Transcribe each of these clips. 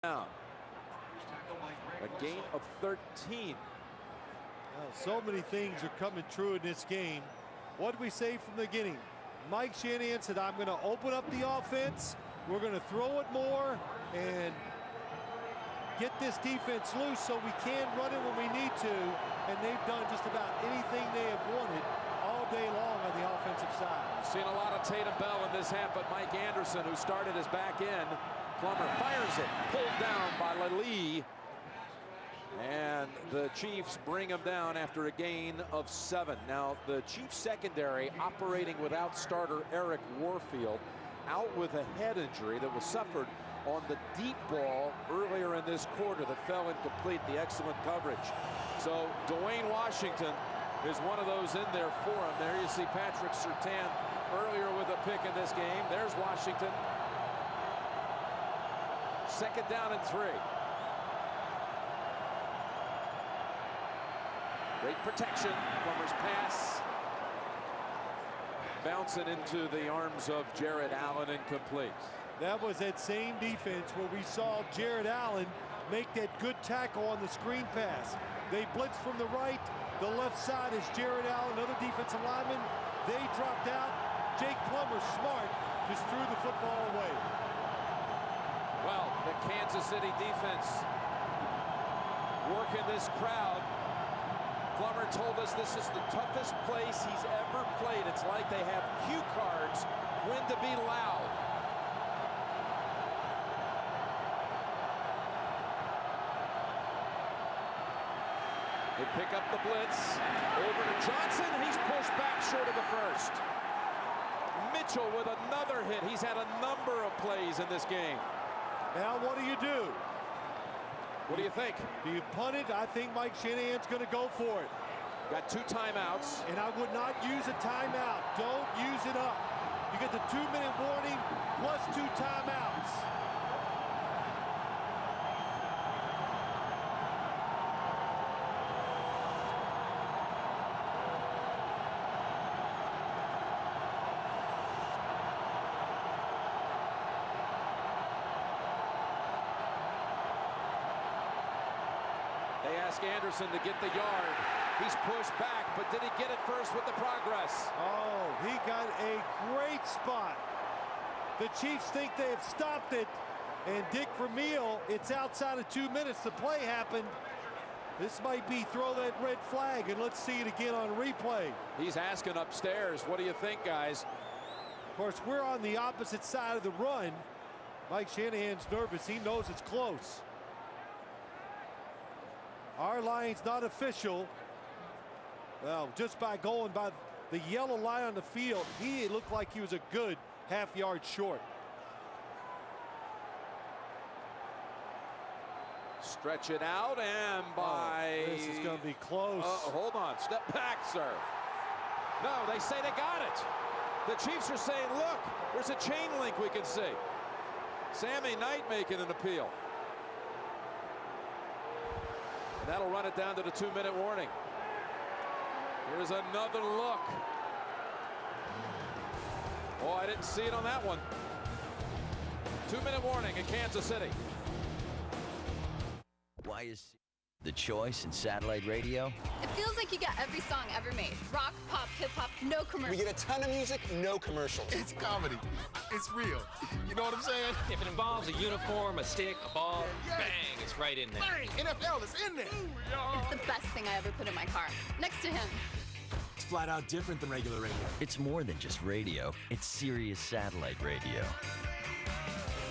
down. A gain of 13. So many things are coming true in this game. What did we say from the beginning? Mike Shanahan said, I'm going to open up the offense. We're going to throw it more and get this defense loose so we can run it when we need to. And they've done just about anything they have wanted all day long on the offensive side. Seen a lot of Tatum Bell in this half, but Mike Anderson, who started his back end, Plummer fires it, pulled down by Lee. And the Chiefs bring him down after a gain of 7. Now, the Chiefs secondary operating without starter Eric Warfield, out with a head injury that was suffered on the deep ball earlier in this quarter that fell incomplete, the excellent coverage. So Dwayne Washington is one of those in there for him. There you see Patrick Surtain earlier with a pick in this game. There's Washington. 2nd down and 3. Great protection. Plummer's pass bouncing into the arms of Jared Allen, incomplete. That was that same defense where we saw Jared Allen make that good tackle on the screen pass. They blitz from the right. The left side is Jared Allen, another defensive lineman. They dropped out. Jake Plummer, smart, just threw the football away. Well, the Kansas City defense working this crowd. Plummer told us this is the toughest place he's ever played. It's like they have cue cards when to be loud. They pick up the blitz. Over to Johnson. He's pushed back short of the first. Mitchell with another hit. He's had a number of plays in this game. Now what do you do? What do you think? Do you punt it? I think Mike Shanahan's going to go for it. Got 2 timeouts. And I would not use a timeout. Don't use it up. You get the 2-minute warning plus 2 timeouts. They ask Anderson to get the yard. He's pushed back, but did he get it first with the progress? Oh, he got a great spot. The Chiefs think they have stopped it, and Dick Vermeil, it's outside of 2 minutes. The play happened. This might be throw that red flag, and let's see it again on replay. He's asking upstairs, what do you think, guys? Of course, we're on the opposite side of the run. Mike Shanahan's nervous. He knows it's close. Our line's not official. Well, just by going by the yellow line on the field, he looked like he was a good half-yard short. Stretch it out, and by... this is going to be close. Hold on. Step back, sir. No, they say they got it. The Chiefs are saying, look, there's a chain link we can see. Sammy Knight making an appeal. And that'll run it down to the 2-minute warning. Here's another look. Oh, I didn't see it on that one. 2-minute warning in Kansas City. Why is the choice in satellite radio? It feels like you get every song ever made. Rock, pop, hip-hop, no commercials. We get a ton of music, no commercials. It's comedy. It's real. You know what I'm saying? If it involves a uniform, a stick, a ball, bang, it's right in there. Bang! NFL is in there. It's the best thing I ever put in my car. Next to him. It's flat out different than regular radio. It's more than just radio. It's Sirius satellite radio.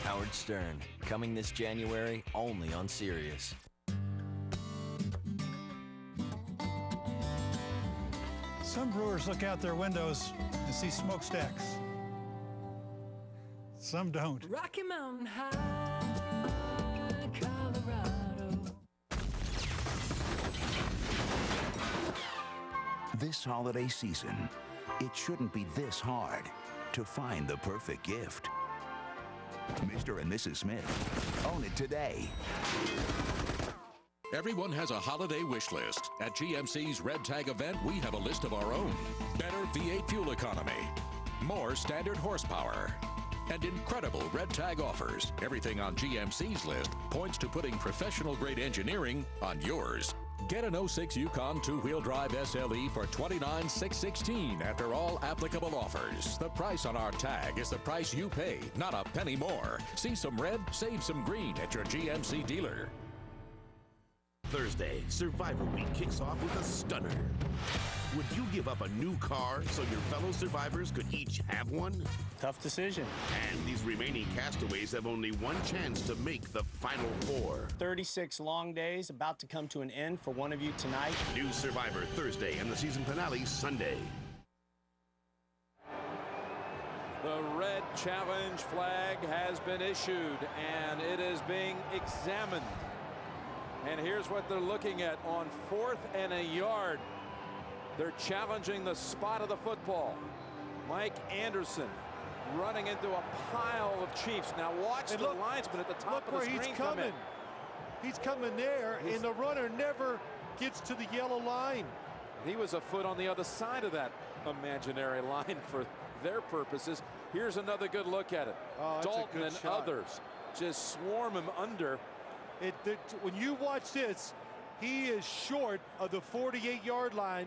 Howard Stern, coming this January only on Sirius. Some brewers look out their windows and see smokestacks. Some don't. Rocky Mountain High, Colorado. This holiday season, it shouldn't be this hard to find the perfect gift. Mr. and Mrs. Smith, own it today. Everyone has a holiday wish list. At GMC's Red Tag event, we have a list of our own. Better V8 fuel economy, more standard horsepower, and incredible red tag offers. Everything on GMC's list points to putting professional-grade engineering on yours. Get an 06 Yukon two-wheel drive SLE for $29,616 after all applicable offers. The price on our tag is the price you pay, not a penny more. See some red, save some green at your GMC dealer. Thursday, Survivor Week kicks off with a stunner. Would you give up a new car so your fellow survivors could each have one? Tough decision. And these remaining castaways have only one chance to make the final four. 36 long days about to come to an end for one of you tonight. New Survivor Thursday and the season finale Sunday. The red challenge flag has been issued and it is being examined. And here's what they're looking at on 4th and a yard. They're challenging the spot of the football. Mike Anderson running into a pile of Chiefs. Now watch the linesman at the top of the screen. He's coming. He's coming there, and the runner never gets to the yellow line. He was a foot on the other side of that imaginary line for their purposes. Here's another good look at it. Dalton and others just swarm him under. When you watch this, he is short of the 48-yard line.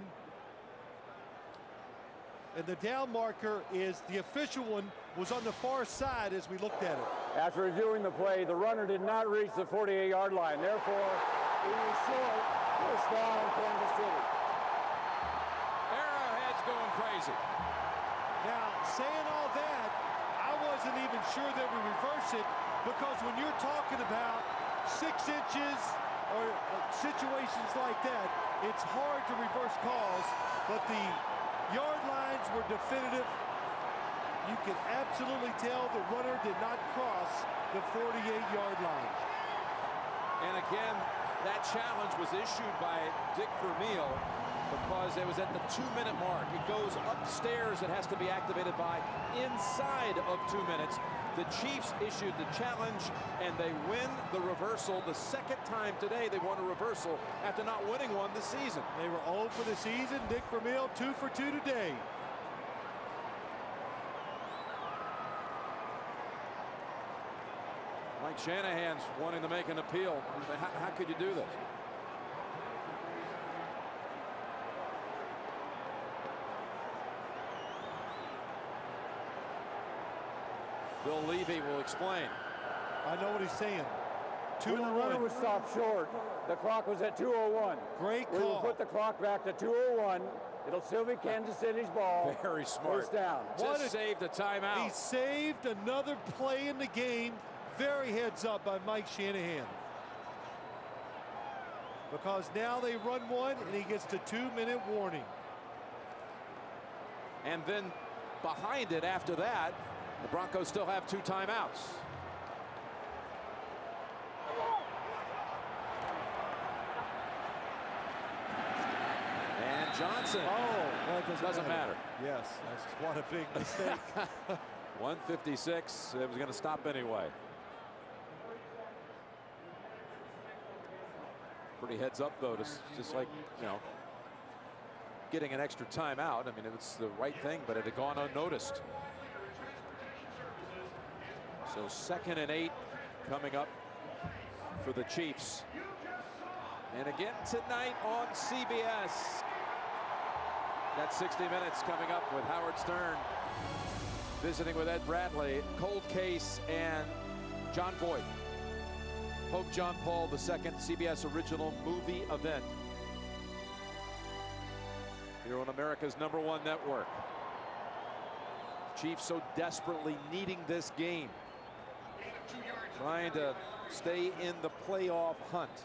And the down marker is the official one was on the far side as we looked at it. After reviewing the play, the runner did not reach the 48-yard line. Therefore, he was short. First down, Kansas City. Arrowhead's going crazy. Now, saying all that, I wasn't even sure that we reverse it, because when you're talking about 6 inches or situations like that, it's hard to reverse calls, but the yard lines were definitive. You can absolutely tell the runner did not cross the 48-yard line. And again, that challenge was issued by Dick Vermeil because it was at the 2-minute mark. It goes upstairs. It has to be activated by inside of 2 minutes. The Chiefs issued the challenge, and they win the reversal. The second time today they won a reversal after not winning one this season. They were 0 for the season. Dick Vermeil 2 for 2 today. Mike Shanahan's wanting to make an appeal. How could you do this? Bill Levy will explain. I know what he's saying. 2-1. When the runner was stopped short, the clock was at 2:01. Great call. We will put the clock back to 2:01. It'll still be Kansas City's ball. Very smart. First down. Just saved a timeout. He saved another play in the game. Very heads up by Mike Shanahan. Because now they run one and he gets the 2-minute warning. And then behind it after that, the Broncos still have 2 timeouts. And Johnson. Oh, that doesn't matter. Yes, that's what a big mistake. 1:56. It was going to stop anyway. Pretty heads up, though, just like, you know, getting an extra timeout. I mean, it was the right thing, but it had gone unnoticed. So 2nd and 8 coming up for the Chiefs. And again tonight on CBS. Got 60 Minutes coming up with Howard Stern visiting with Ed Bradley, Cold Case, and John Boyd. Pope John Paul II, CBS original movie event here on America's #1 network. Chiefs so desperately needing this game, trying to stay in the playoff hunt.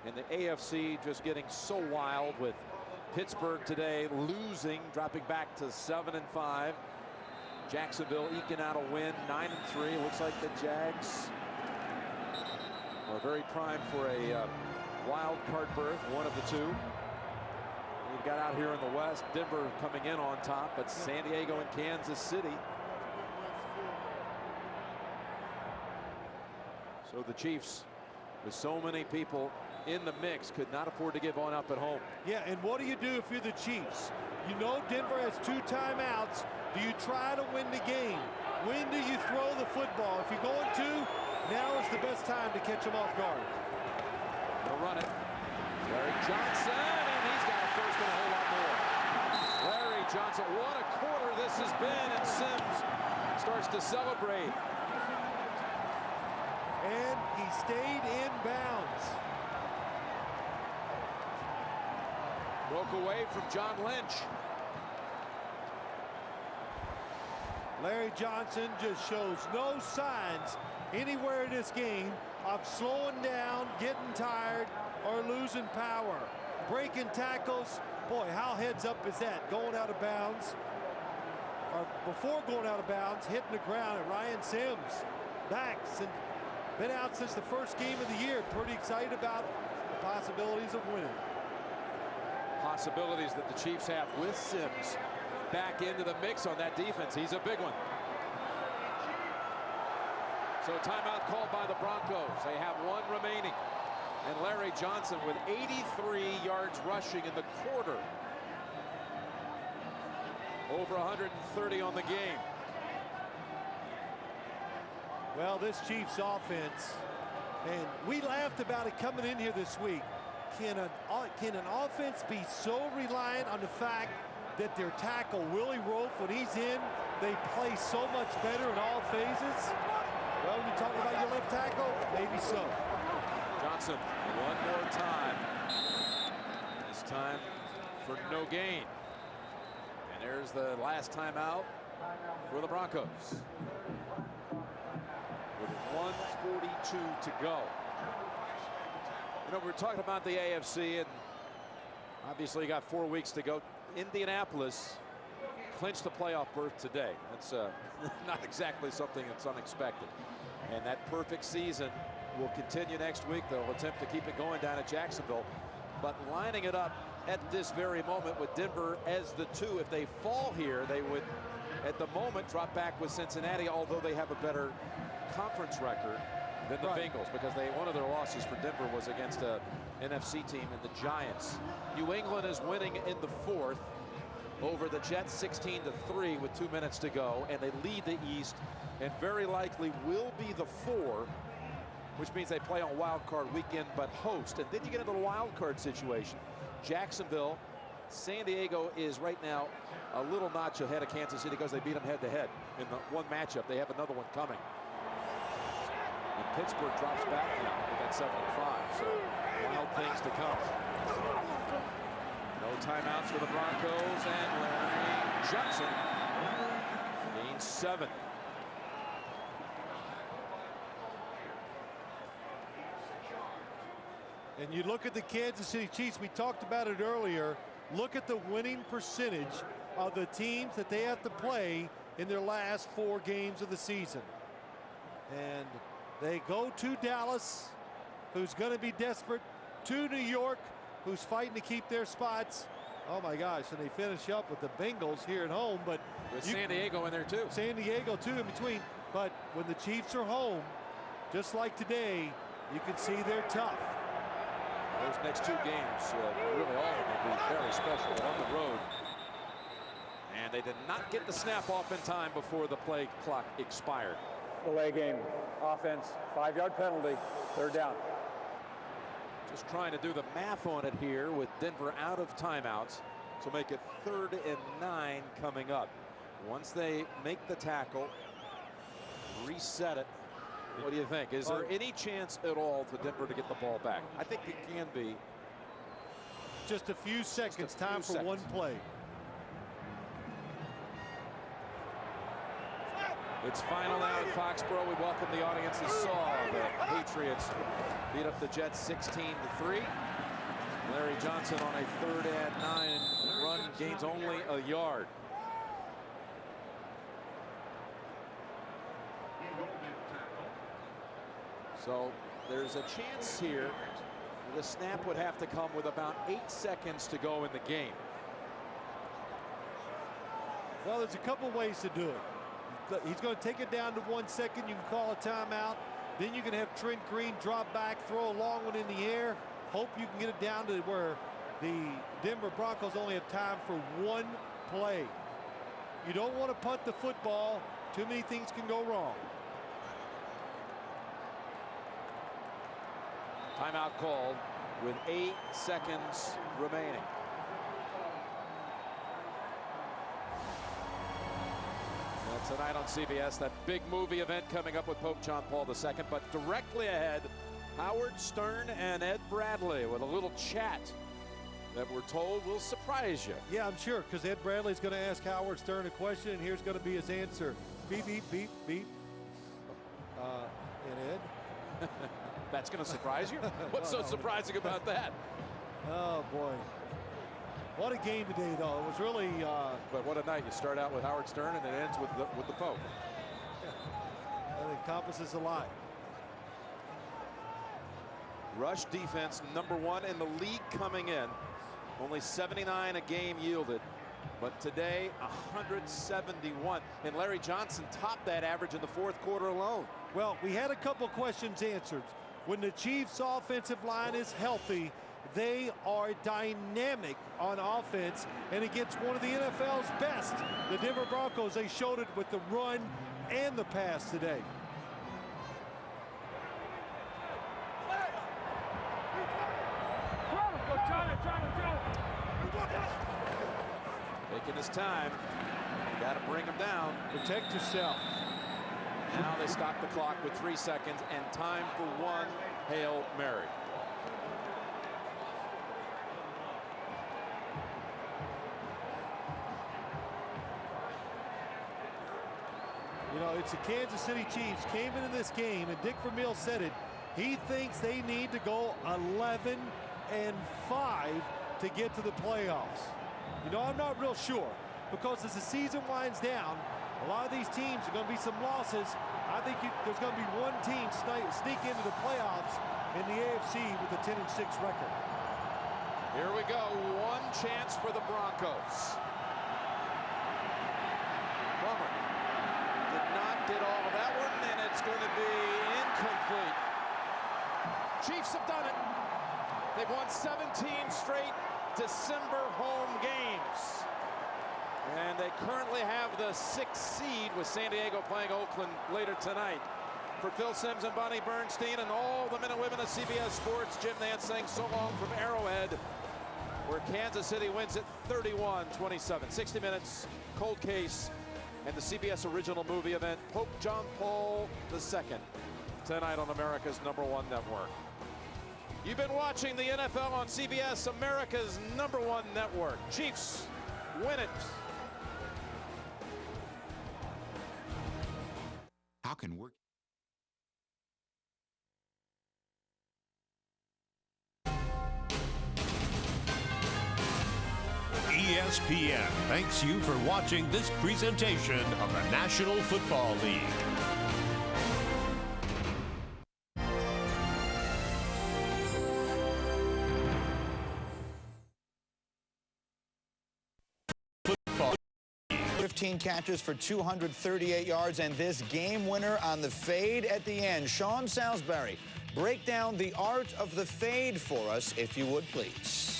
And the AFC just getting so wild, with Pittsburgh today losing, dropping back to 7-5. Jacksonville eking out a win, 9-3. Looks like the Jags are very primed for a wild card berth, one of the two. We've got out here in the West, Denver coming in on top, but San Diego and Kansas City. So the Chiefs, with so many people in the mix, could not afford to give one up at home. Yeah, and what do you do if you're the Chiefs? You know Denver has 2 timeouts. Do you try to win the game? when do you throw the football? If you're going to, now is the best time to catch them off guard. Gonna run it. Larry Johnson, and he's got a first and a whole lot more. Larry Johnson, what a quarter this has been, and Sims starts to celebrate. And he stayed in bounds. Broke away from John Lynch. Larry Johnson just shows no signs anywhere in this game of slowing down, getting tired, or losing power. Breaking tackles. Boy, how heads up is that? Going out of bounds, or before going out of bounds, hitting the ground at Ryan Sims. Backs and been out since the first game of the year. Pretty excited about the possibilities of winning. Possibilities that the Chiefs have with Sims back into the mix on that defense. He's a big one. So timeout called by the Broncos. They have one remaining. And Larry Johnson with 83 yards rushing in the quarter. Over 130 on the game. Well, this Chiefs offense, and we laughed about it coming in here this week. Can an offense be so reliant on the fact that their tackle, Willie Rofe, when he's in, they play so much better in all phases? Well, you talking about your left tackle? Maybe so. Johnson, one more time. This time for no gain. And there's the last timeout for the Broncos. With 1:42 to go. You know, we're talking about the AFC, and obviously you got 4 weeks to go. Indianapolis clinched the playoff berth today. That's not exactly something that's unexpected. And that perfect season will continue next week. They'll attempt to keep it going down at Jacksonville. But lining it up at this very moment with Denver as the 2, if they fall here, they would, at the moment, drop back with Cincinnati, although they have a better conference record than the Bengals, because one of their losses for Denver was against a NFC team in the Giants. New England is winning in the 4th over the Jets 16-3 with 2 minutes to go, and they lead the East and very likely will be the 4, which means they play on wild card weekend but host. And then you get into the wild card situation. Jacksonville, San Diego is right now a little notch ahead of Kansas City because they beat them head-to-head in the one matchup. They have another one coming. And Pittsburgh drops back now with that 7-5. So wild things to come. No timeouts for the Broncos, and Larry Johnson gains 7. And you look at the Kansas City Chiefs, we talked about it earlier. Look at the winning percentage of the teams that they have to play in their last 4 games of the season. And they go to Dallas, who's going to be desperate, to New York, who's fighting to keep their spots. Oh my gosh, and they finish up with the Bengals here at home, but with San Diego in there too. San Diego too in between. But when the Chiefs are home, just like today, you can see they're tough. Those next 2 games, really all of them will be very special on the road. And they did not get the snap off in time before the play clock expired. Delay game, offense, 5-yard penalty, 3rd down. Just trying to do the math on it here with Denver out of timeouts. So make it 3rd and 9 coming up. Once they make the tackle, reset it. What do you think? Is there any chance at all for Denver to get the ball back? I think it can be. Just a few seconds, time for one play. It's final now at Foxborough. We welcome the audience that saw the Patriots beat up the Jets 16-3. Larry Johnson on a 3rd and 9 run, gains only a yard. So there's a chance here. The snap would have to come with about 8 seconds to go in the game. Well, there's a couple ways to do it. He's going to take it down to 1 second. You can call a timeout. Then you can have Trent Green drop back, throw a long one in the air. Hope you can get it down to where the Denver Broncos only have time for 1 play. You don't want to punt the football Too many things can go wrong. Timeout called with 8 seconds remaining. Tonight on CBS, that big movie event coming up with Pope John Paul II. But directly ahead, Howard Stern and Ed Bradley with a little chat that we're told will surprise you. Yeah, I'm sure, because Ed Bradley's going to ask Howard Stern a question, and here's going to be his answer. Beep, beep, beep, beep. And Ed? That's going to surprise you? What's so surprising about that? Oh, boy. What a game today, though. It was really... But what a night. You start out with Howard Stern, and it ends with the Pope. That encompasses a lot. Rush defense, #1 in the league coming in. Only 79 a game yielded. But today, 171. And Larry Johnson topped that average in the fourth quarter alone. Well, we had a couple questions answered. When the Chiefs' offensive line is healthy, they are dynamic on offense, and against one of the NFL's best, the Denver Broncos. They showed it with the run and the pass today. Taking his time. You got to bring him down. Protect yourself. Now they stop the clock with 3 seconds and time for one Hail Mary. You know, it's the Kansas City Chiefs came into this game, and Dick Vermeil said it. He thinks they need to go 11-5 to get to the playoffs. You know, I'm not real sure, because as the season winds down, a lot of these teams are going to be some losses. I think there's going to be one team sneak into the playoffs in the AFC with a 10-6 record. Here we go. One chance for the Broncos. Plummer did not get all of that one, and it's going to be incomplete. Chiefs have done it. They've won 17 straight December home games. And they currently have the 6th seed with San Diego playing Oakland later tonight. For Phil Simms and Bonnie Bernstein and all the men and women of CBS Sports, Jim Nantz saying so long from Arrowhead, where Kansas City wins it 31-27. 60 minutes, cold case, and the CBS original movie event, Pope John Paul II, tonight on America's #1 network. You've been watching the NFL on CBS, America's #1 network. Chiefs win it. How can work? ESPN thanks you for watching this presentation of the National Football League. Football. 15 catches for 238 yards, and this game winner on the fade at the end. Sean Salisbury, break down the art of the fade for us, if you would, please.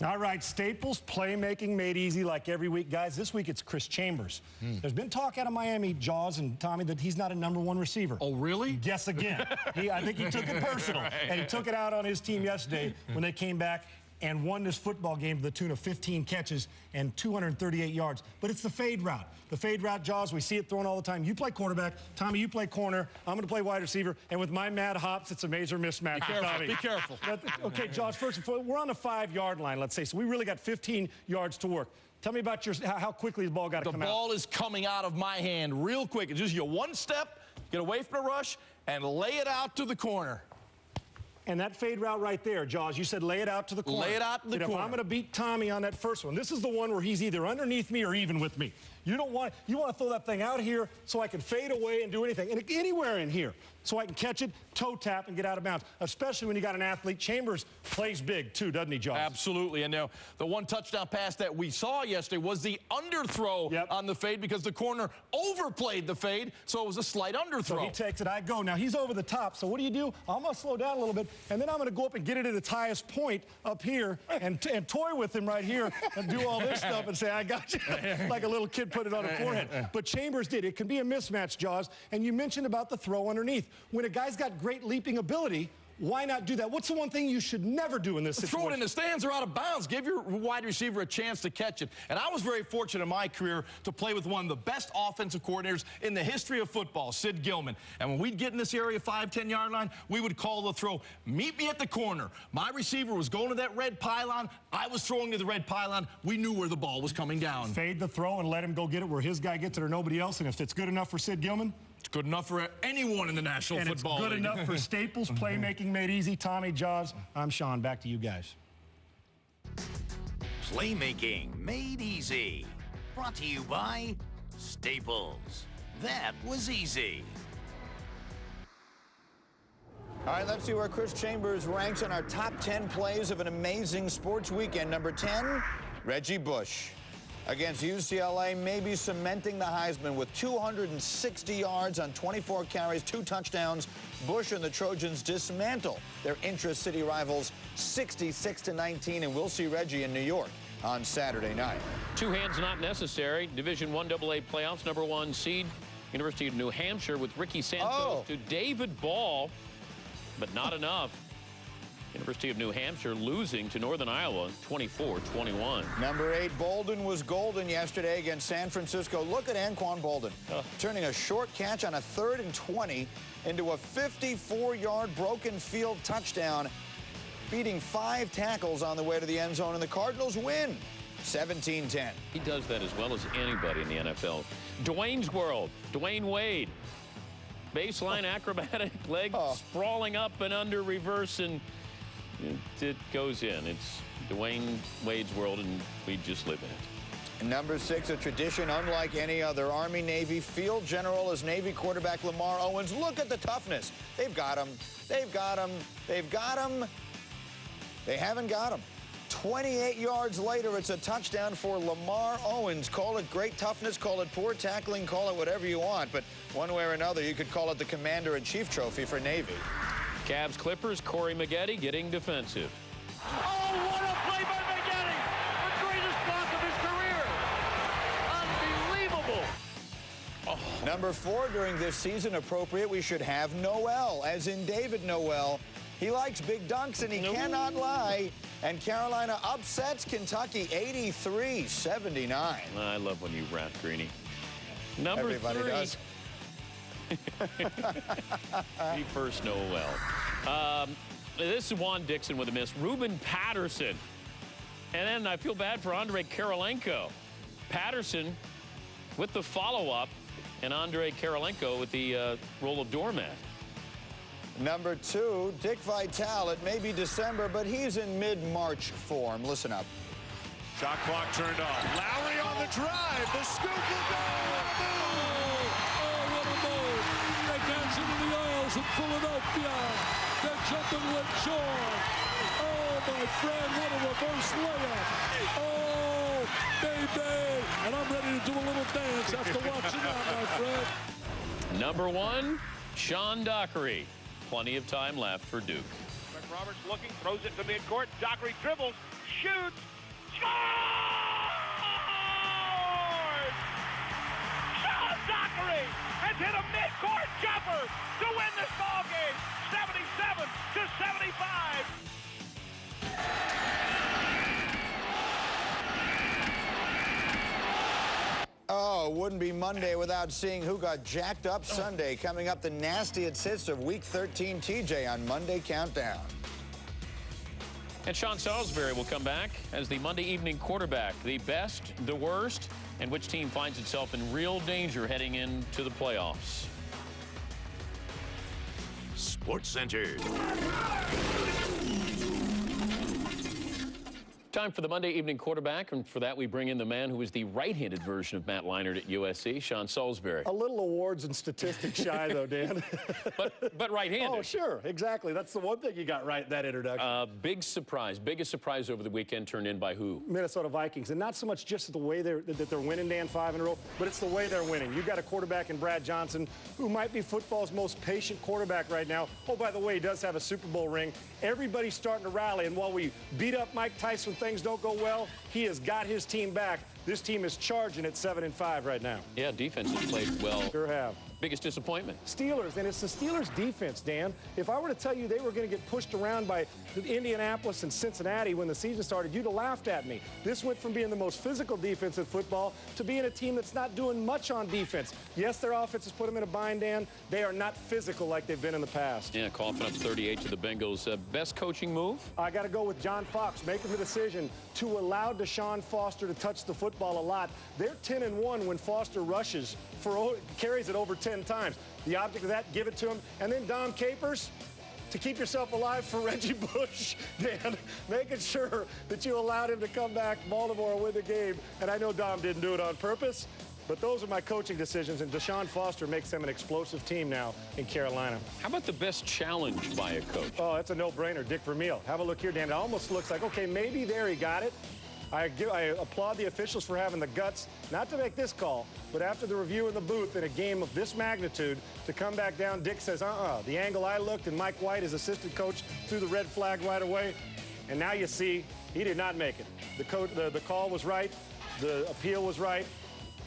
All right, Staples, playmaking made easy like every week. Guys, this week it's Chris Chambers. There's been talk out of Miami, Jaws and Tommy, that he's not a #1 receiver. Oh, really? Guess again. I think he took it personal. Right. And he took it out on his team yesterday when they came back and won this football game to the tune of 15 catches and 238 yards. But it's the fade route. The fade route, Jaws, we see it thrown all the time. You play cornerback. Tommy, you play corner. I'm going to play wide receiver. And with my mad hops, it's a major mismatch. Be careful. Tommy. Be careful. Okay, Jaws, first of all, we're on the 5-yard line, let's say. So we really got 15 yards to work. Tell me about how quickly the ball got to come out. The ball is coming out of my hand real quick. It's just your one step, get away from the rush, and lay it out to the corner. And that fade route right there, Jaws, you said lay it out to the corner. Lay it out to the corner. If I'm going to beat Tommy on that first one, this is the one where he's either underneath me or even with me. You want to throw that thing out here so I can fade away and do anything, and anywhere in here, so I can catch it, toe tap, and get out of bounds, especially when you got an athlete. Chambers plays big, too, doesn't he, Josh? Absolutely. And now the one touchdown pass that we saw yesterday was the underthrow on the fade because the corner overplayed the fade, so it was a slight underthrow. So he takes it, I go. Now, he's over the top, so what do? I'm going to slow down a little bit, and then I'm going to go up and get it at its highest point up here and toy with him right here and do all this stuff and say, I got you, like a little kid put it on a forehead. But Chambers did. It can be a mismatch, Jaws, and you mentioned about the throw underneath. When a guy's got great leaping ability, why not do that? What's the one thing you should never do in this situation? Throw it in the stands or out of bounds. Give your wide receiver a chance to catch it. And I was very fortunate in my career to play with one of the best offensive coordinators in the history of football, Sid Gilman. And when we'd get in this area, 5, 10-yard line, we would call the throw, meet me at the corner. My receiver was going to that red pylon. I was throwing to the red pylon. We knew where the ball was coming down. Fade the throw and let him go get it where his guy gets it or nobody else. And if it's good enough for Sid Gilman, it's good enough for anyone in the National Football League. It's good enough for Staples, playmaking made easy. Tommy, Jaws, I'm Sean. Back to you guys. Playmaking made easy. Brought to you by Staples. That was easy. All right, let's see where Chris Chambers ranks on our top 10 plays of an amazing sports weekend. Number 10, Reggie Bush. Against UCLA, maybe cementing the Heisman with 260 yards on 24 carries, 2 touchdowns. Bush and the Trojans dismantle their intra-city rivals 66-19, and we'll see Reggie in New York on Saturday night. Two hands not necessary. Division I AA playoffs, number 1 seed, University of New Hampshire with Ricky Santos to David Ball, but not enough. University of New Hampshire losing to Northern Iowa 24-21. Number 8, Bolden was golden yesterday against San Francisco. Look at Anquan Bolden turning a short catch on a 3rd and 20 into a 54-yard broken field touchdown, beating 5 tackles on the way to the end zone, and the Cardinals win 17-10. He does that as well as anybody in the NFL. Dwayne's World, Dwayne Wade. Baseline acrobatic leg sprawling up and under reverse, and it goes in. It's Dwayne Wade's world, and we just live in it. And number 6, a tradition unlike any other. Army-Navy field general is Navy quarterback Lamar Owens. Look at the toughness. They've got him. They've got him. They've got him. They haven't got him. 28 yards later, it's a touchdown for Lamar Owens. Call it great toughness, call it poor tackling, call it whatever you want, but one way or another, you could call it the Commander-in-Chief trophy for Navy. Cavs Clippers, Corey Maggette getting defensive. Oh, what a play by Maggette! The greatest block of his career! Unbelievable! Number 4 during this season, appropriate, we should have Noel, as in David Noel. He likes big dunks, and he cannot lie. And Carolina upsets Kentucky 83-79. I love when you rap, Greeny. Number Everybody 3. does. He first know well. This is Juan Dixon with a miss. Ruben Patterson. And then I feel bad for Andre Karolinko. Patterson with the follow-up, and Andre Karolinko with the role of doormat. Number 2, Dick Vitale. It may be December, but he's in mid-March form. Listen up. Shot clock turned off. Lowry on the drive. The scoop will go. What a move! They dance into the aisles in Philadelphia. They're jumping with joy. Oh, my friend, what a reverse layup. Oh, baby. And I'm ready to do a little dance after watching that, my friend. Number 1, Sean Dockery. Plenty of time left for Duke. Roberts looking, throws it to midcourt. Dockery dribbles, shoots, scores! Sean Dockery has hit a midcourt jumper to win this ball game, 77-75. Oh, it wouldn't be Monday without seeing who got jacked up Sunday. Coming up, the nastiest hits of Week 13 TJ on Monday Countdown. And Sean Salisbury will come back as the Monday evening quarterback. The best, the worst, and which team finds itself in real danger heading into the playoffs. SportCenter. Time for the Monday Evening Quarterback, and for that we bring in the man who is the right-handed version of Matt Leinart at USC, Sean Salisbury. A little awards and statistics shy, though, Dan. but right-handed. Oh, sure, exactly. That's the one thing you got right in that introduction. Big surprise. Biggest surprise over the weekend turned in by who? Minnesota Vikings, and not so much just the way they're winning, Dan, 5 in a row, but it's the way they're winning. You got a quarterback in Brad Johnson, who might be football's most patient quarterback right now. Oh, by the way, he does have a Super Bowl ring. Everybody's starting to rally, and while we beat up Mike Tyson when things don't go well, he has got his team back. This team is charging at 7-5 right now. Yeah, defense has played well. Sure have. Biggest disappointment? Steelers, and it's the Steelers' defense, Dan. If I were to tell you they were going to get pushed around by Indianapolis and Cincinnati when the season started, you'd have laughed at me. This went from being the most physical defense in football to being a team that's not doing much on defense. Yes, their offense has put them in a bind, Dan. They are not physical like they've been in the past. Yeah, coughing up 38 to the Bengals. Best coaching move? I got to go with John Fox, making the decision to allow Deshaun Foster to touch the football a lot. They're 10-1 when Foster rushes carries it over 10 times. The object of that, give it to him. And then Dom Capers, to keep yourself alive for Reggie Bush, Dan, making sure that you allowed him to come back, Baltimore, and win the game. And I know Dom didn't do it on purpose, but those are my coaching decisions, and Deshaun Foster makes them an explosive team now in Carolina. How about the best challenge by a coach? Oh, that's a no-brainer, Dick Vermeil. Have a look here, Dan. It almost looks like, okay, maybe there he got it. I applaud the officials for having the guts not to make this call, but after the review in the booth in a game of this magnitude, to come back down, Dick says, the angle I looked, and Mike White, his assistant coach, threw the red flag right away. And now you see, he did not make it. The call was right. The appeal was right.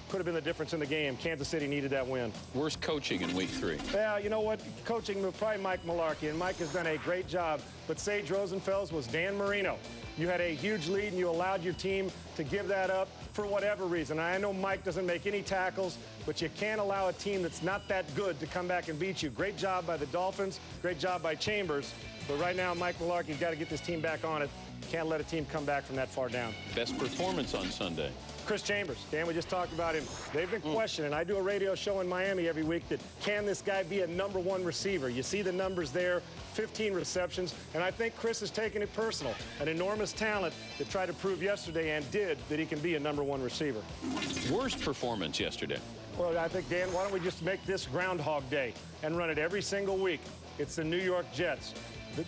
Could have been the difference in the game. Kansas City needed that win. Worst coaching in week 3. Yeah, you know what? Coaching move, probably Mike Mularkey, and Mike has done a great job. But Sage Rosenfels was Dan Marino. You had a huge lead, and you allowed your team to give that up for whatever reason. I know Mike doesn't make any tackles, but you can't allow a team that's not that good to come back and beat you. Great job by the Dolphins. Great job by Chambers. But right now, Mike Mularkey's got to get this team back on it. Can't let a team come back from that far down. Best performance on Sunday? Chris Chambers. Dan, we just talked about him. They've been questioning. I do a radio show in Miami every week that can this guy be a #1 receiver? You see the numbers there, 15 receptions, and I think Chris is taking it personal. An enormous talent that tried to prove yesterday and did that he can be a #1 receiver. Worst performance yesterday? Well, I think, Dan, why don't we just make this Groundhog Day and run it every single week? It's the New York Jets.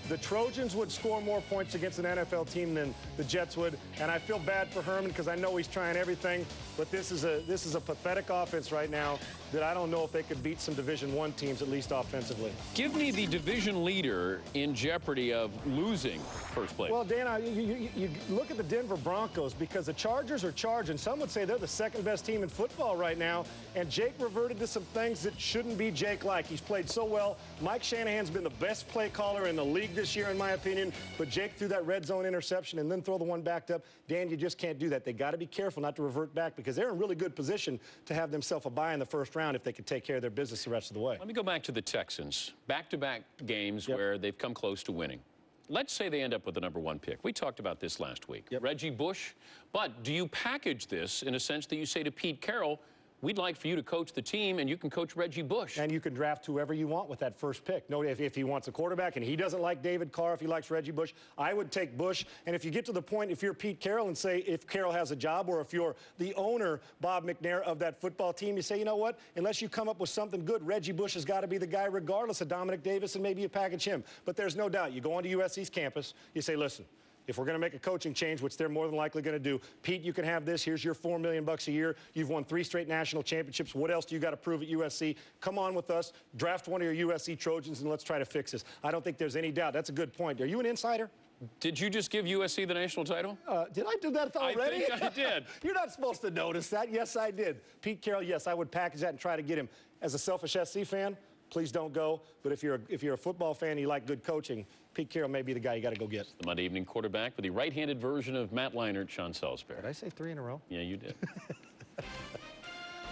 The Trojans would score more points against an NFL team than the Jets would, and I feel bad for Herman because I know he's trying everything, but this is a pathetic offense right now that I don't know if they could beat some Division I teams, at least offensively. Give me the division leader in jeopardy of losing first place. Well, Dan, you look at the Denver Broncos because the Chargers are charging. Some would say they're the second best team in football right now, and Jake reverted to some things that shouldn't be Jake-like. He's played so well. Mike Shanahan's been the best play caller in the league this year, in my opinion, but Jake threw that red zone interception and then throw the one backed up. Dan, you just can't do that. They got to be careful not to revert back because they're in really good position to have themselves a bye in the first round if they could take care of their business the rest of the way. Let me go back to the Texans. Back-to-back games where they've come close to winning. Let's say they end up with the #1 pick. We talked about this last week. Reggie Bush. But do you package this in a sense that you say to Pete Carroll, we'd like for you to coach the team, and you can coach Reggie Bush. And you can draft whoever you want with that first pick. No, if he wants a quarterback and he doesn't like David Carr, if he likes Reggie Bush, I would take Bush. And if you get to the point, if you're Pete Carroll and say if Carroll has a job, or if you're the owner, Bob McNair, of that football team, you say, you know what, unless you come up with something good, Reggie Bush has got to be the guy regardless of Dominic Davis, and maybe you package him. But there's no doubt. You go onto USC's campus, you say, listen, if we're going to make a coaching change, which they're more than likely going to do, Pete, you can have this. Here's your $4 million a year. You've won 3 straight national championships. What else do you got to prove at USC? Come on with us. Draft one of your USC Trojans, and let's try to fix this. I don't think there's any doubt. That's a good point. Are you an insider? Did you just give USC the national title? Did I do that already? I think I did. You're not supposed to notice that. Yes, I did. Pete Carroll, yes, I would package that and try to get him. As a selfish SC fan, please don't go. But if you're a football fan and you like good coaching, Pete Carroll may be the guy you got to go get. The Monday Evening Quarterback with the right-handed version of Matt Leinart, Sean Salisbury. Did I say 3 in a row? Yeah, you did.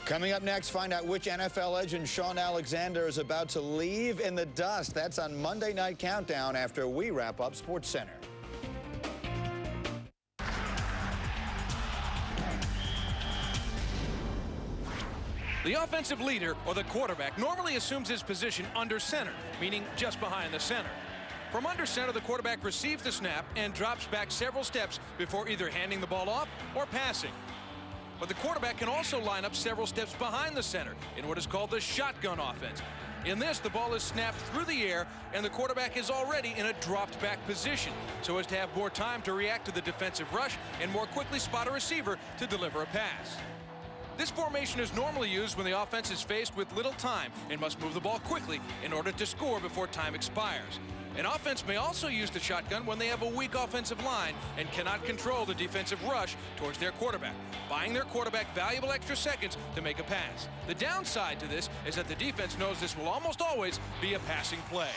Coming up next, find out which NFL legend Sean Alexander is about to leave in the dust. That's on Monday Night Countdown after we wrap up SportsCenter. The offensive leader, or the quarterback, normally assumes his position under center, meaning just behind the center. From under center, the quarterback receives the snap and drops back several steps before either handing the ball off or passing. But the quarterback can also line up several steps behind the center in what is called the shotgun offense. In this, the ball is snapped through the air, and the quarterback is already in a dropped-back position, so as to have more time to react to the defensive rush and more quickly spot a receiver to deliver a pass. This formation is normally used when the offense is faced with little time and must move the ball quickly in order to score before time expires. An offense may also use the shotgun when they have a weak offensive line and cannot control the defensive rush towards their quarterback, buying their quarterback valuable extra seconds to make a pass. The downside to this is that the defense knows this will almost always be a passing play.